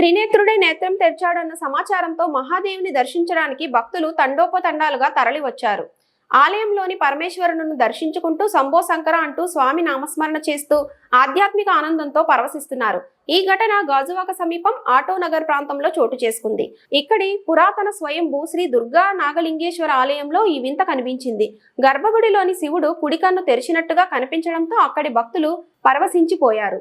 త్రినేత్రుడే నేత్రం తెరిచాడన్న సమాచారంతో మహాదేవుని దర్శించడానికి భక్తులు తండోపతండాలుగా తరలివచ్చారు. ఆలయంలోని పరమేశ్వరులను దర్శించుకుంటూ శంభో శంకర అంటూ స్వామి నామస్మరణ చేస్తూ ఆధ్యాత్మిక ఆనందంతో పరవశిస్తున్నారు. ఈ ఘటన గాజువాక సమీపం ఆటో నగర్ ప్రాంతంలో చోటు చేసుకుంది. ఇక్కడి పురాతన స్వయంభూ శ్రీ దుర్గా నాగలింగేశ్వర ఆలయంలో ఈ వింత కనిపించింది. గర్భగుడిలోని శివుడు కుడికన్ను తెరిచినట్టుగా కనిపించడంతో అక్కడి భక్తులు పరవశించిపోయారు.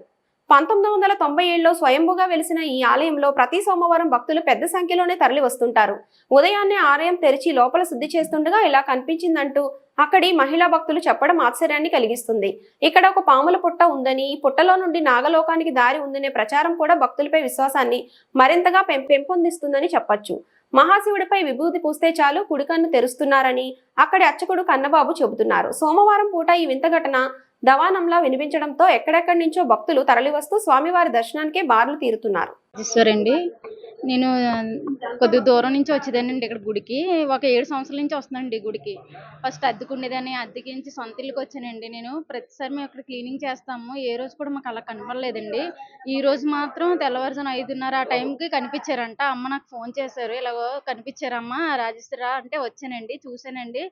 1997లో స్వయంభూగా వెలిసిన ఈ ఆలయంలో ప్రతి సోమవారం భక్తులు పెద్ద సంఖ్యలోనే తరలి వస్తుంటారు. ఉదయాన్నే ఆలయం తెరిచి లోపల శుద్ధి చేస్తుండగా ఇలా కనిపించిందంటూ అక్కడి మహిళా భక్తులు చెప్పడం ఆశ్చర్యాన్ని కలిగిస్తుంది. ఇక్కడ ఒక పాముల పుట్ట ఉందని, ఈ పుట్టలో నుండి నాగలోకానికి దారి ఉందనే ప్రచారం కూడా భక్తులపై విశ్వాసాన్ని మరింతగా పెంపొందిస్తుందని చెప్పొచ్చు. మహాశివుడిపై విభూతి పూస్తే చాలు కుడికన్ను తెరుస్తున్నారని అక్కడి అర్చకుడు కన్నబాబు చెబుతున్నారు. సోమవారం పూట ఈ వింత ఘటన దవానంలా వినిపించడంతో ఎక్కడెక్కడి నుంచో భక్తులు తరలివస్తూ స్వామివారి దర్శనానికే బారులు తీరుతున్నారు. అండి నేను కొద్ది దూరం నుంచి వచ్చేదానండి ఇక్కడ గుడికి. ఒక 7 సంవత్సరాల నుంచి వస్తున్నానండి ఈ గుడికి. ఫస్ట్ అద్దెకుండేదాన్ని, అద్దెకించి సొంత ఇల్లుకి వచ్చానండి నేను. ప్రతిసారి మేము ఇక్కడ క్లీనింగ్ చేస్తాము, ఏ రోజు కూడా మాకు అలా కనపడలేదండి. ఈ రోజు మాత్రం తెల్లవారుజామున 5:30 ఆ టైంకి కనిపించారంట. అమ్మ నాకు ఫోన్ చేశారు, ఇలాగో కనిపించారమ్మా రాజేశ్వరా అంటే వచ్చానండి, చూశానండి.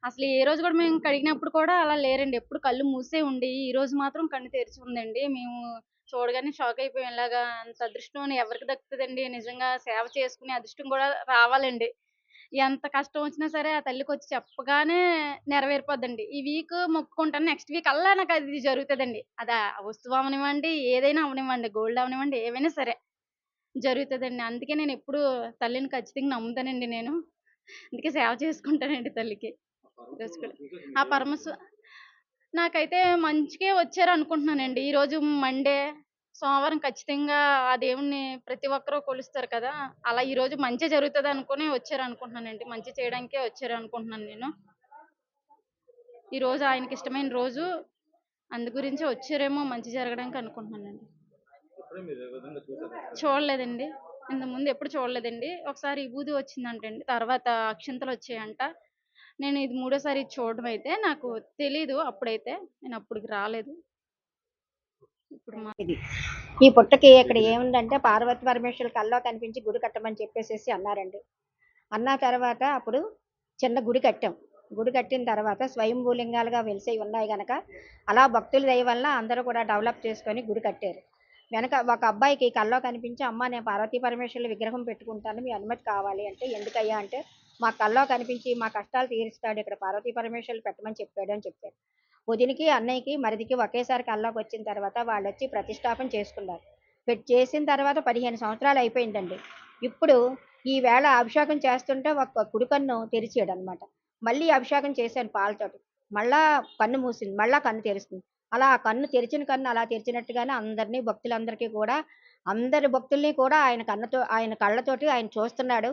అసలు ఏ రోజు కూడా మేము కడిగినప్పుడు కూడా అలా లేరండి, ఎప్పుడు కళ్ళు మూసే ఉండి ఈ రోజు మాత్రం కన్ను తెరిచి ఉందండి. మేము చూడగానే షాక్ అయిపోయాం. ఇలాగా అంత అదృష్టం ఎవరికి దక్కుతుందండి? నిజంగా సేవ చేసుకునే అదృష్టం కూడా రావాలండి. ఎంత కష్టం వచ్చినా సరే ఆ తల్లికి వచ్చి చెప్పగానే నెరవేరిపోద్దండి. ఈ వీక్ మొక్కుకుంటాను, నెక్స్ట్ వీక్ అల్లా నాకు అది జరుగుతుందండి. అది ఆ వస్తువు అవనివ్వండి, ఏదైనా అవనివ్వండి, గోల్డ్ అవనివ్వండి, ఏవైనా సరే జరుగుతుందండి. అందుకే నేను ఎప్పుడు తల్లిని ఖచ్చితంగా నమ్ముతానండి నేను. అందుకే సేవ చేసుకుంటానండి తల్లికి. ఈరోజు కూడా ఆ నాకైతే మంచికే వచ్చారు అనుకుంటున్నానండి. ఈరోజు మండే, సోమవారం ఖచ్చితంగా ఆ దేవుడిని ప్రతి ఒక్కరూ కొలుస్తారు కదా! అలా ఈరోజు మంచే జరుగుతది అనుకుని వచ్చారు అనుకుంటున్నానండి. మంచి చేయడానికే వచ్చారు అనుకుంటున్నాను నేను. ఈరోజు ఆయనకి ఇష్టమైన రోజు. అందు గురించే వచ్చారేమో మంచి జరగడానికి అనుకుంటున్నానండి. చూడలేదండి. ఇంతకుముందు ఎప్పుడు చూడలేదండి. ఒకసారి విభూది వచ్చిందంటండి. తర్వాత అక్షింతలు వచ్చాయంట. నేను ఇది మూడోసారి చూడడం అయితే. నాకు తెలీదు అప్పుడైతే. నేను అప్పటికి రాలేదు. ఇప్పుడు ఇది ఈ పుట్టకి ఇక్కడ ఏముందంటే పార్వతి పరమేశ్వరుల కల్లో కనిపించి గుడి కట్టమని చెప్పేసేసి అన్నారండి. అన్న తర్వాత అప్పుడు చిన్న గుడి కట్టాం. గుడి కట్టిన తర్వాత స్వయంభూలింగాలుగా వెలిసేవి ఉన్నాయి గనక అలా భక్తుల దయ వల్ల అందరూ కూడా డెవలప్ చేసుకొని గుడి కట్టారు. వెనక ఒక అబ్బాయికి కల్లో కనిపించి, అమ్మ నేను పార్వతీ పరమేశ్వరుల విగ్రహం పెట్టుకుంటాను, మీ అనుమతి కావాలి అంటే, ఎందుకయ్యా అంటే, మా కల్లో కనిపించి మా కష్టాలు తీరుస్తాడు, ఇక్కడ పార్వతీ పరమేశ్వరులు పెట్టమని చెప్పాడు అని చెప్పారు. వదినికి, అన్నయ్యకి, మరిదికి ఒకేసారి కల్లోకి వచ్చిన తర్వాత వాళ్ళు వచ్చి ప్రతిష్టాపన చేసుకున్నారు. చేసిన తర్వాత 15 సంవత్సరాలు అయిపోయిందండి. ఇప్పుడు ఈ వేళ అభిషేకం చేస్తుంటే ఒక కుడికన్ను తెరిచాడు అనమాట. మళ్ళీ అభిషేకం చేశాను పాలతోటి. మళ్ళా కన్ను మూసింది, మళ్ళా కన్ను తెరుస్తుంది. అలా ఆ కన్ను తెరిచిన కన్ను అలా తెరిచినట్టుగానే అందరినీ భక్తులందరికీ కూడా అందరి భక్తుల్ని కూడా ఆయన కళ్ళతోటి ఆయన చూస్తున్నాడు.